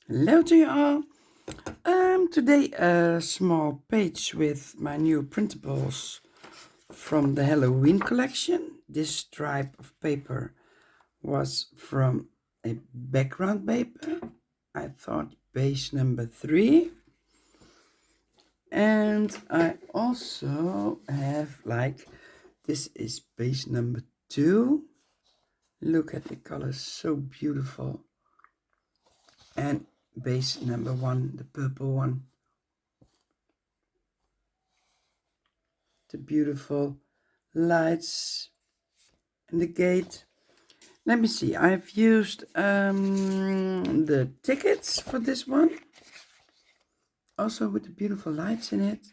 Hello to you all. Today a small page with my new printables from the Halloween collection. This stripe of paper was from a background paper. I thought base number 3. And I also have this is base number 2. Look at the colors, so beautiful. And base number 1, the purple one. The beautiful lights and the gate. Let me see, I've used the tickets for this one, also with the beautiful lights in it,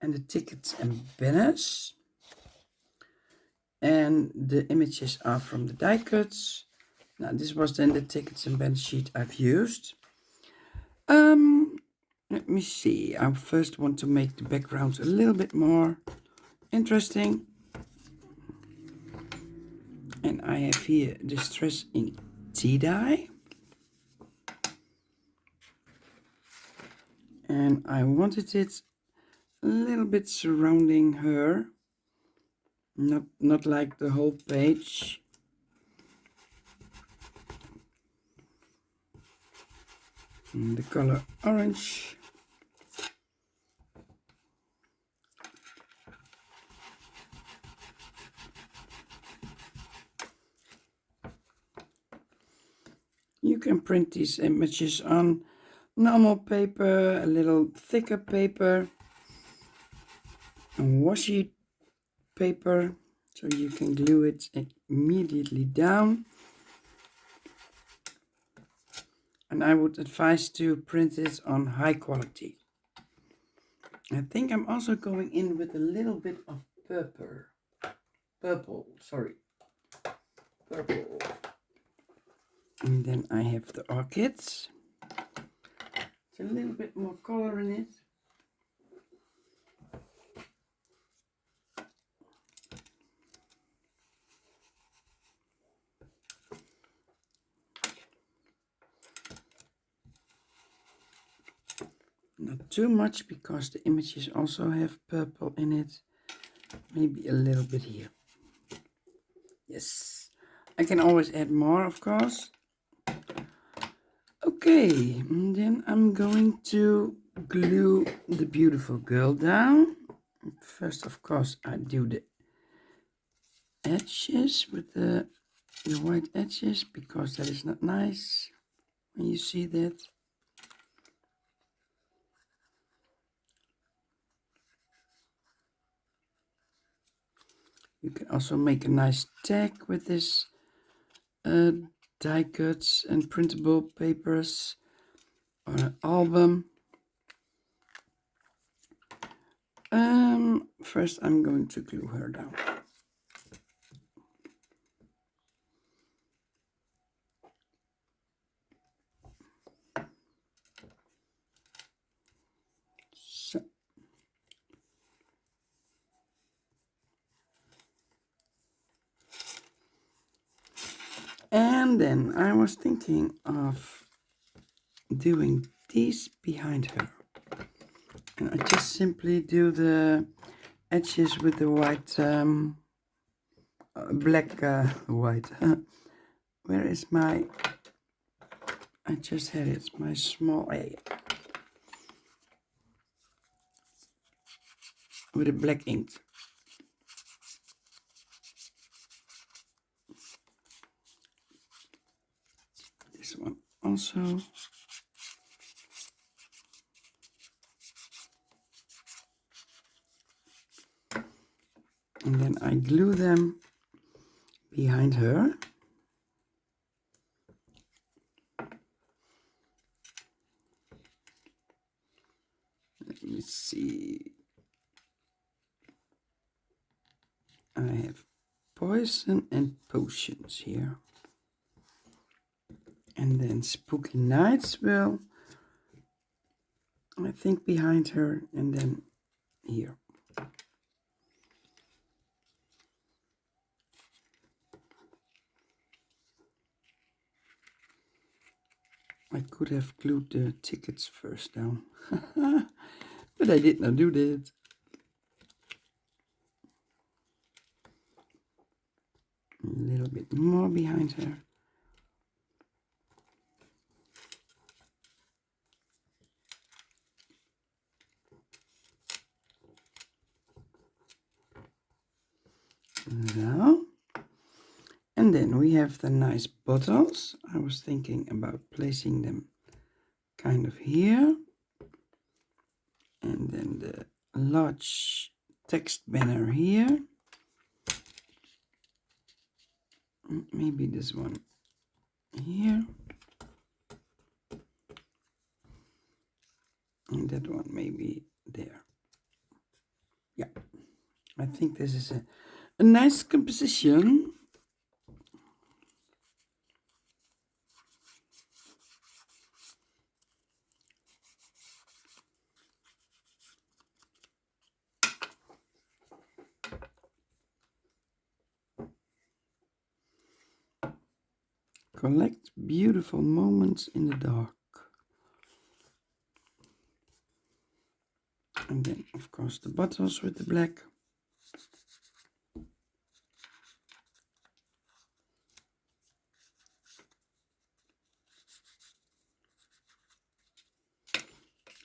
and the tickets and banners, and the images are from the Diecuts. Now this was then the tickets and banner sheet I've used. Let me see, I first want to make the backgrounds a little bit more interesting. And I have here Distress Ink tea dye. And I wanted it a little bit surrounding her. Not like the whole page. And the color orange. You can print these images on normal paper, a little thicker paper, and washi paper, so you can glue it immediately down. And I would advise to print it on high quality. I think I'm also going in with a little bit of purple. Purple. And then I have the orchids. It's a little bit more color in it. Not too much, because the images also have purple in it. Maybe a little bit here. Yes. I can always add more, of course. Okay, and then I'm going to glue the beautiful girl down. First, of course, I do the edges with the white edges, because that is not nice when you see that. You can also make a nice tag with this die cuts and printable papers on an album. First I'm going to glue her down. So. And then I was thinking of doing these behind her. And I just simply do the edges with the white, black, white. Where is my, I just had it, my small A. With a black ink. This one also. And then I glue them behind her. Let me see. I have poison and potions here. And then Spooky Nights will, I think, behind her, and then here. I could have glued the tickets first down, but I did not do that. A little bit more behind her. So, and then we have the nice bottles. I was thinking about placing them kind of here. And then the large text banner here. Maybe this one here. And that one maybe there. Yeah, I think this is a nice composition. Collect beautiful moments in the dark. And then, of course, the bottles with the black.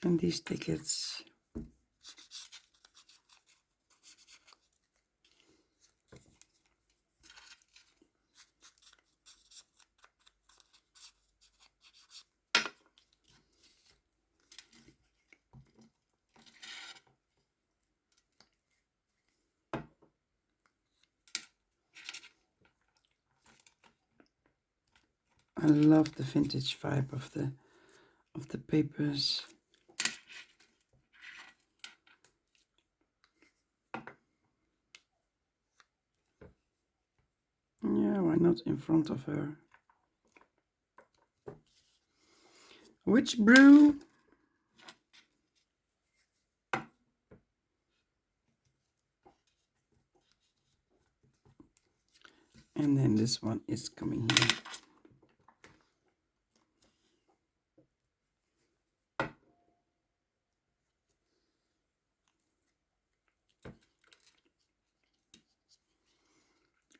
And these tickets. I love the vintage vibe of the papers. Yeah, why not in front of her? Which brew? And then this one is coming here.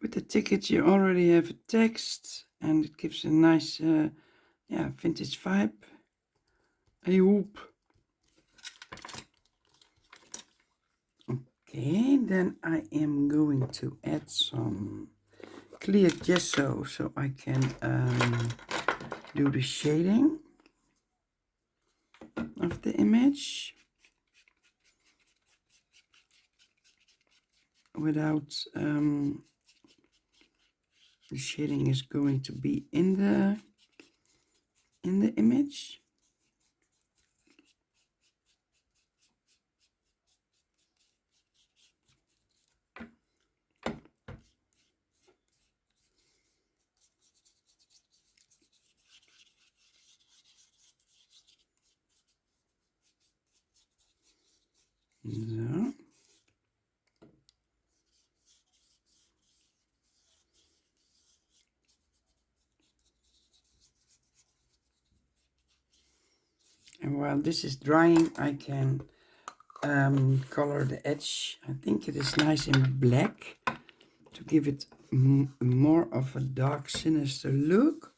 With the ticket you already have a text and it gives a nice vintage vibe. I hope. Okay, then I am going to add some clear gesso so I can do the shading of the image without the shading is going to be in the image. So. And while this is drying, I can color the edge. I think it is nice in black to give it more of a dark, sinister look.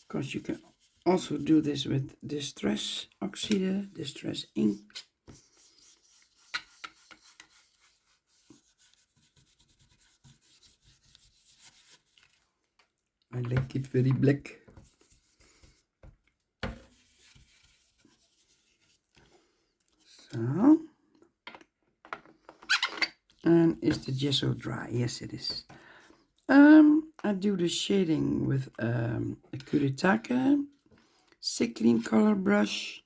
Of course, you can also do this with distress oxide, distress ink. I like it very black. So, and is the gesso dry? Yes, it is. I do the shading with a Kuretake Clean color brush.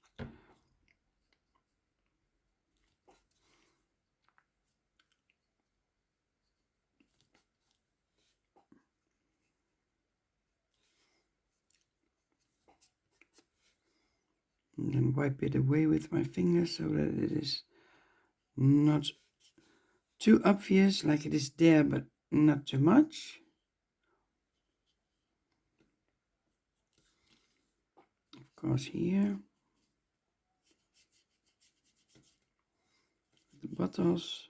And then wipe it away with my fingers so that it is not too obvious, like it is there but not too much. Of course here. The bottles.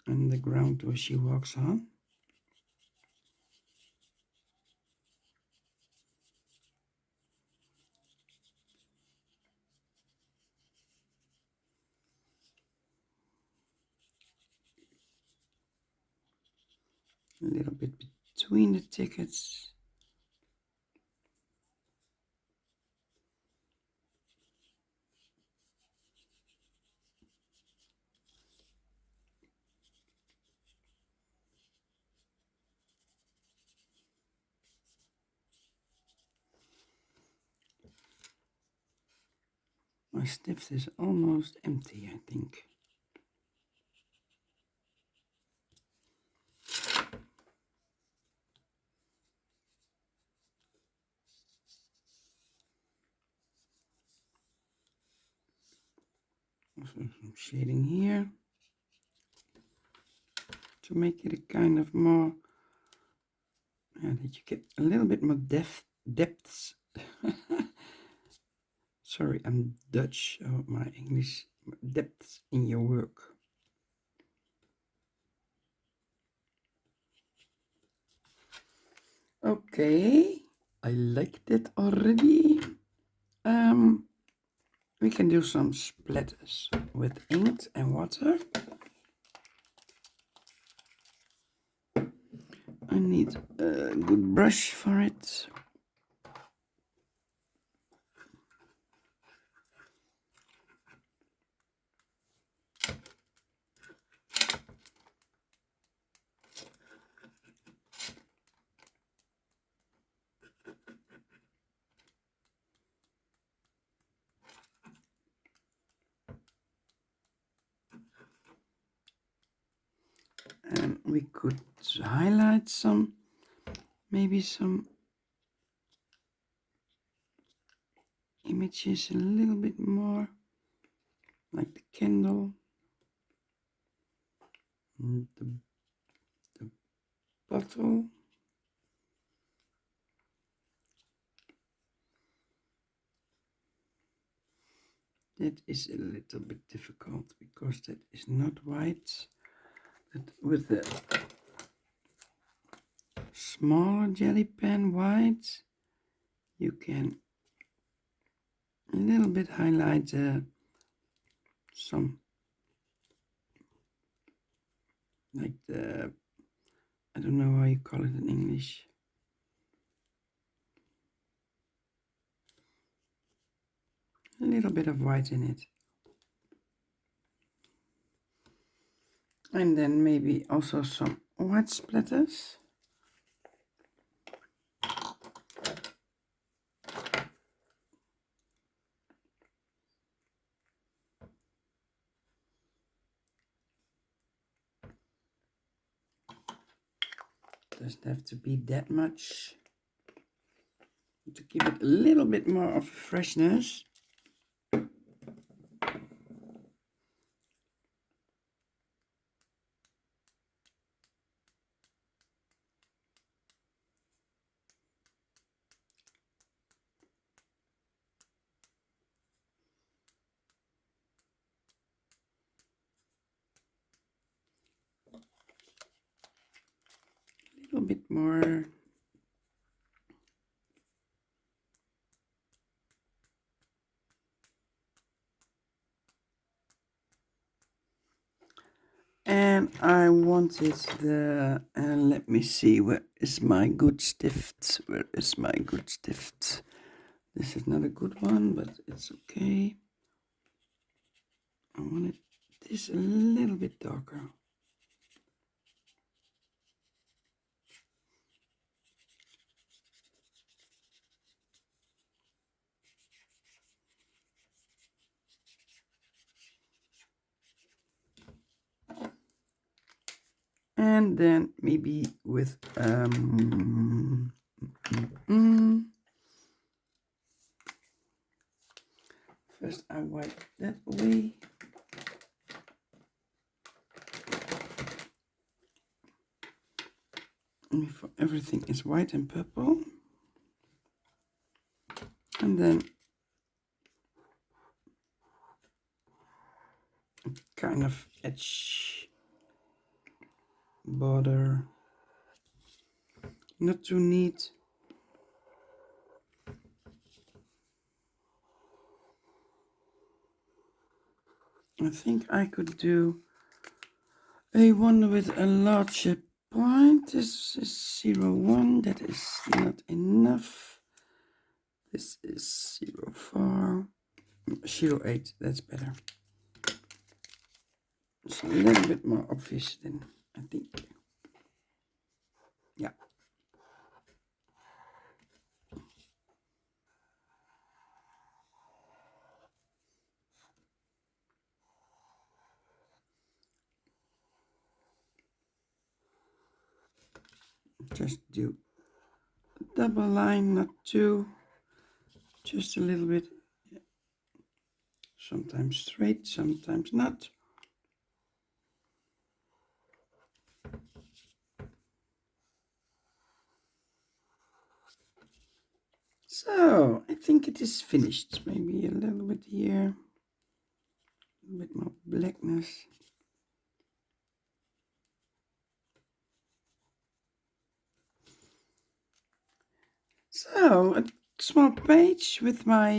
And the ground where she walks on. A little bit between the tickets. My stift is almost empty, I think. Also some shading here to make it a kind of more, that you get a little bit more depths. Sorry, I'm Dutch, so my English, depths in your work. Okay, I liked it already. We can do some splatters with ink and water. I need a good brush for it. And we could highlight some, maybe some images a little bit more, like the candle, and the bottle. That is a little bit difficult because that is not white, but with the smaller jelly pen white, you can a little bit highlight some, like the, I don't know how you call it in English. A little bit of white in it. And then maybe also some white splatters. Doesn't have to be that much. To give it a little bit more of freshness. A little bit more. And I wanted the, let me see, where is my good stift? Where is my good stift? This is not a good one, but it's okay. I wanted this a little bit darker. And then maybe with First I wipe that away. And before everything is white and purple. And then kind of edge border. Not too neat. I think I could do a one with a larger point. This is 0, 1. That is not enough. This is 0, 4. 0, 8. That's better. It's a little bit more obvious than I think. Yeah. Just do a double line, not two. Just a little bit. Sometimes straight, sometimes not. So I think it is finished. Maybe a little bit here. A bit more blackness. So a small page with my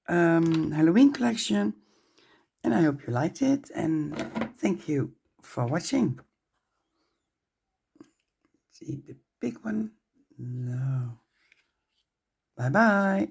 Halloween collection, and I hope you liked it, and thank you for watching. See the big one? No. Bye bye.